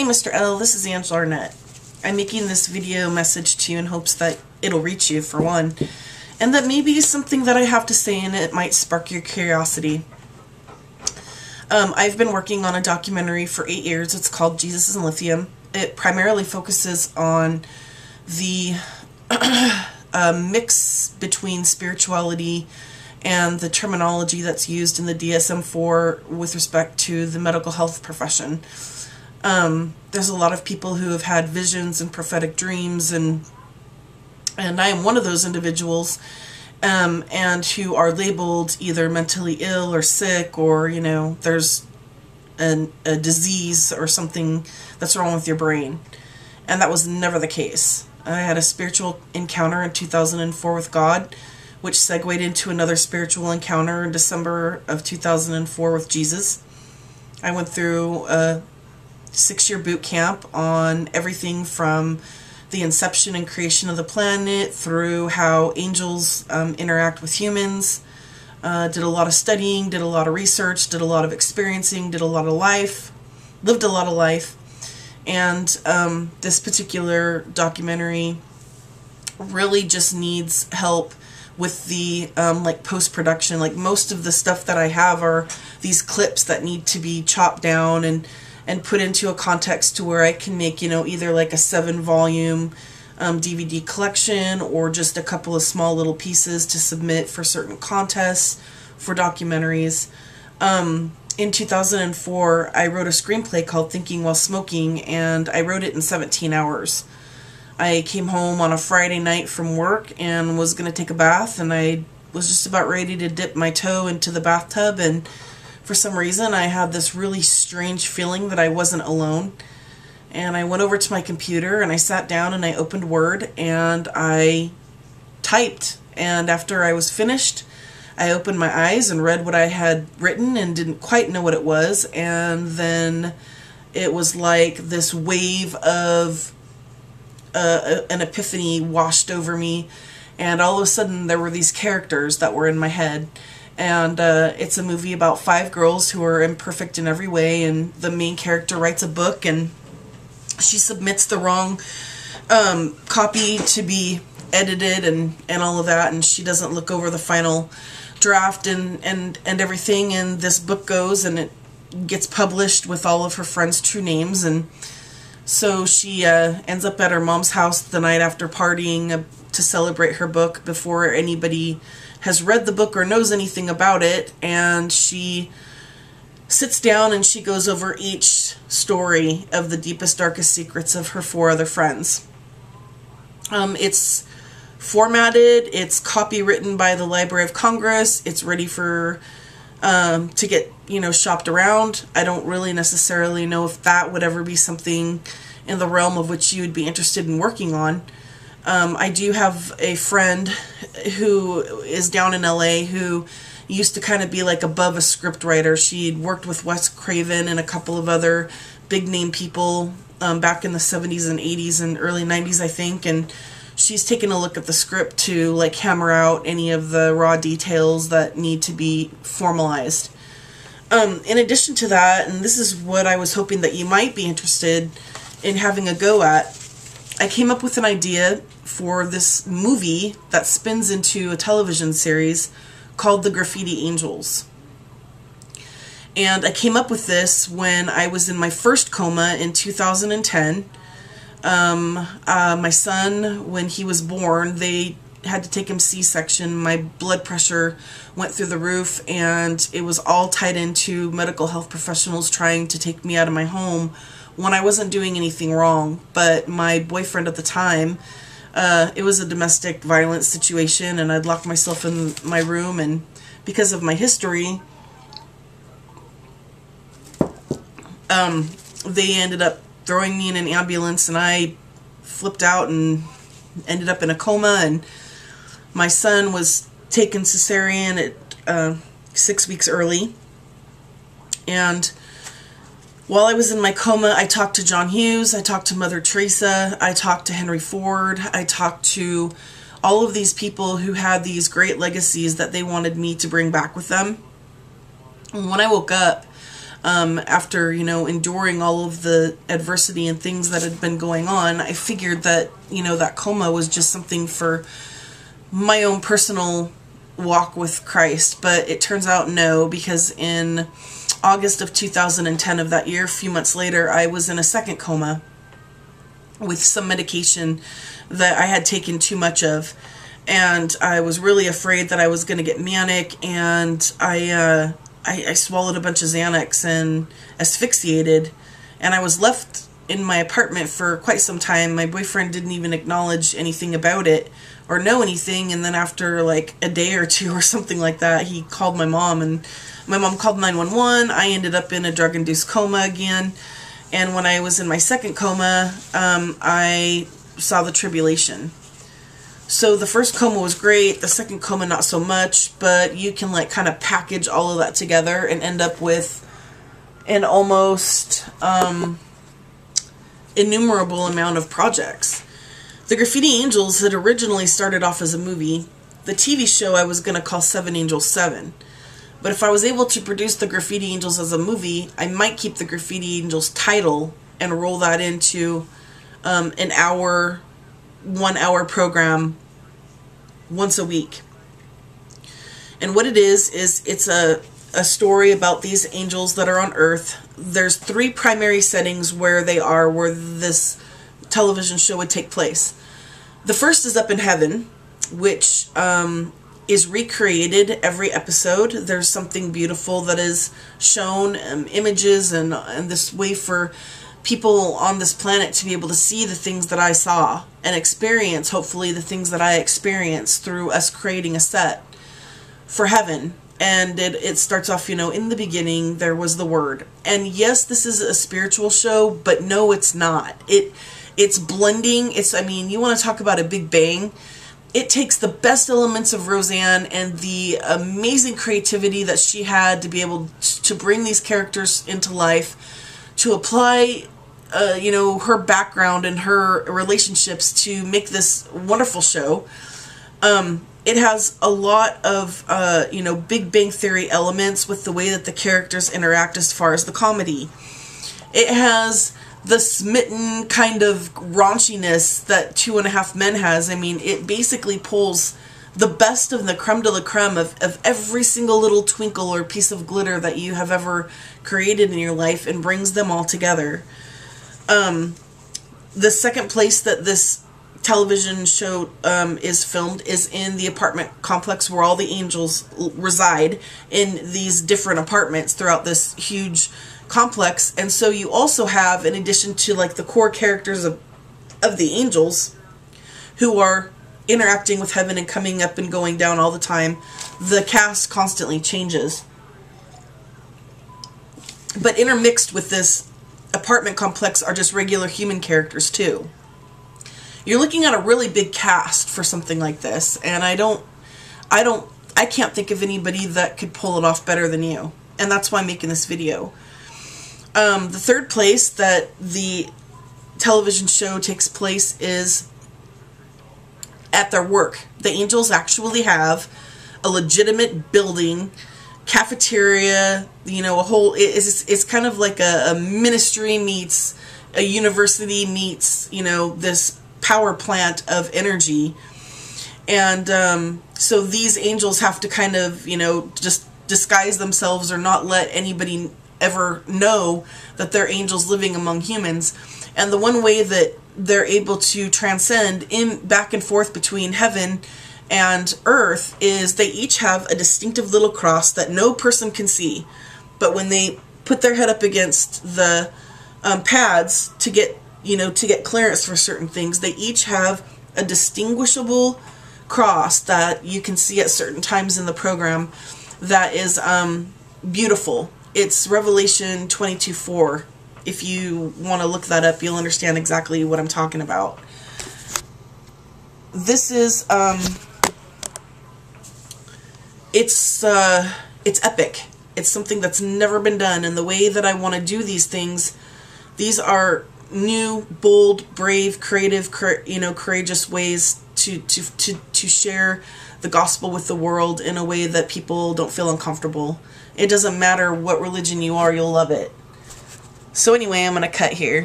Hey Mr. L, this is Arnett. I'm making this video message to you in hopes that it'll reach you, for one, and that maybe something that I have to say in it might spark your curiosity. I've been working on a documentary for 8 years. It's called Jesus and Lithium. It primarily focuses on the mix between spirituality and the terminology that's used in the DSM-4 with respect to the medical health profession. There's a lot of people who have had visions and prophetic dreams, and I am one of those individuals, and who are labeled either mentally ill or sick, or, you know, there's a disease or something that's wrong with your brain. And that was never the case. I had a spiritual encounter in 2004 with God, which segued into another spiritual encounter in December of 2004 with Jesus. I went through a 6-year boot camp on everything from the inception and creation of the planet through how angels interact with humans. Did a lot of studying, did a lot of research, did a lot of experiencing, did a lot of life, lived a lot of life. And this particular documentary really just needs help with the like post-production. Like, most of the stuff that I have are these clips that need to be chopped down and put into a context to where I can make, you know, either like a 7-volume DVD collection or just a couple of small little pieces to submit for certain contests for documentaries. In 2004, I wrote a screenplay called Thinking While Smoking, and I wrote it in 17 hours. I came home on a Friday night from work and was going to take a bath, and I was just about ready to dip my toe into the bathtub, and for some reason I had this really strange feeling that I wasn't alone. And I went over to my computer and I sat down and I opened Word and I typed, and after I was finished, I opened my eyes and read what I had written and didn't quite know what it was, and then it was like this wave of an epiphany washed over me, and all of a sudden there were these characters that were in my head. And it's a movie about 5 girls who are imperfect in every way, and the main character writes a book and she submits the wrong copy to be edited and all of that, and she doesn't look over the final draft and everything, and this book goes and it gets published with all of her friends' true names. And so she ends up at her mom's house the night after partying to celebrate her book before anybody has read the book or knows anything about it, and she sits down and she goes over each story of the deepest, darkest secrets of her 4 other friends. It's formatted, it's copywritten by the Library of Congress, it's ready for to get, you know, shopped around. I don't really necessarily know if that would ever be something in the realm of which you would be interested in working on. I do have a friend who is down in LA who used to kind of be like above a script writer. She'd worked with Wes Craven and a couple of other big name people back in the 70s and 80s and early 90s, I think, and she's taken a look at the script to like hammer out any of the raw details that need to be formalized. In addition to that, and this is what I was hoping that you might be interested in having a go at, I came up with an idea for this movie that spins into a television series called The Graffiti Angels. And I came up with this when I was in my first coma in 2010. My son, when he was born, they had to take him C-section. My blood pressure went through the roof, and it was all tied into medical health professionals trying to take me out of my home when I wasn't doing anything wrong. But my boyfriend at the time, it was a domestic violence situation, and I'd locked myself in my room, and because of my history, they ended up throwing me in an ambulance, and I flipped out and ended up in a coma, and my son was taken cesarean at 6 weeks early. And while I was in my coma, I talked to John Hughes, I talked to Mother Teresa, I talked to Henry Ford, I talked to all of these people who had these great legacies that they wanted me to bring back with them. And when I woke up, after, you know, enduring all of the adversity and things that had been going on, I figured that, you know, that coma was just something for my own personal walk with Christ. But it turns out no, because in August of 2010 of that year, a few months later, I was in a second coma with some medication that I had taken too much of. And I was really afraid that I was going to get manic, and I swallowed a bunch of Xanax and asphyxiated, and I was left in my apartment for quite some time. My boyfriend didn't even acknowledge anything about it or know anything, and then after like a day or two or something like that, he called my mom, and my mom called 911. I ended up in a drug-induced coma again, and when I was in my second coma, I saw the tribulation. So the first coma was great, the second coma not so much, but you can like kind of package all of that together and end up with an almost innumerable amount of projects. The Graffiti Angels had originally started off as a movie. The TV show I was going to call 7 Angels 7. But if I was able to produce the Graffiti Angels as a movie, I might keep the Graffiti Angels title and roll that into an hour, 1 hour program once a week. And what it is it's a story about these angels that are on Earth. There's 3 primary settings where this television show would take place. The first is up in heaven, which is recreated every episode. There's something beautiful that is shown, images, and this way for people on this planet to be able to see the things that I saw and experience, hopefully, the things that I experienced through us creating a set for heaven. And it starts off, you know, in the beginning there was the Word. And yes, this is a spiritual show, but no, it's not. It's blending. I mean, you want to talk about a big bang. It takes the best elements of Roseanne and the amazing creativity that she had to be able to bring these characters into life, to apply, you know, her background and her relationships to make this wonderful show. It has a lot of, you know, Big Bang Theory elements with the way that the characters interact as far as the comedy. It has the smitten kind of raunchiness that 2.5 Men has. I mean, it basically pulls the best of the creme de la creme of every single little twinkle or piece of glitter that you have ever created in your life and brings them all together. The second place that this television show is filmed is in the apartment complex where all the angels reside in these different apartments throughout this huge complex. And so you also have, in addition to like the core characters of the angels who are interacting with heaven and coming up and going down all the time, the cast constantly changes. But intermixed with this apartment complex are just regular human characters too. You're looking at a really big cast for something like this, and I can't think of anybody that could pull it off better than you. And that's why I'm making this video. The third place that the television show takes place is at their work. The angels actually have a legitimate building, cafeteria, you know, a whole, it's kind of like a ministry meets a university meets, you know, this power plant of energy. And so these angels have to kind of, you know, just disguise themselves or not let anybody ever know that they're angels living among humans. And the one way that they're able to transcend in back and forth between heaven and earth is they each have a distinctive little cross that no person can see. But when they put their head up against the pads to get, you know, to get clearance for certain things, they each have a distinguishable cross that you can see at certain times in the program that is beautiful. It's Revelation 22:4. If you want to look that up, you'll understand exactly what I'm talking about. This is it's epic. It's something that's never been done, and the way that I want to do these things, these are new, bold, brave, creative, you know, courageous ways to share the gospel with the world in a way that people don't feel uncomfortable. It doesn't matter what religion you are, you'll love it. So anyway, I'm going to cut here.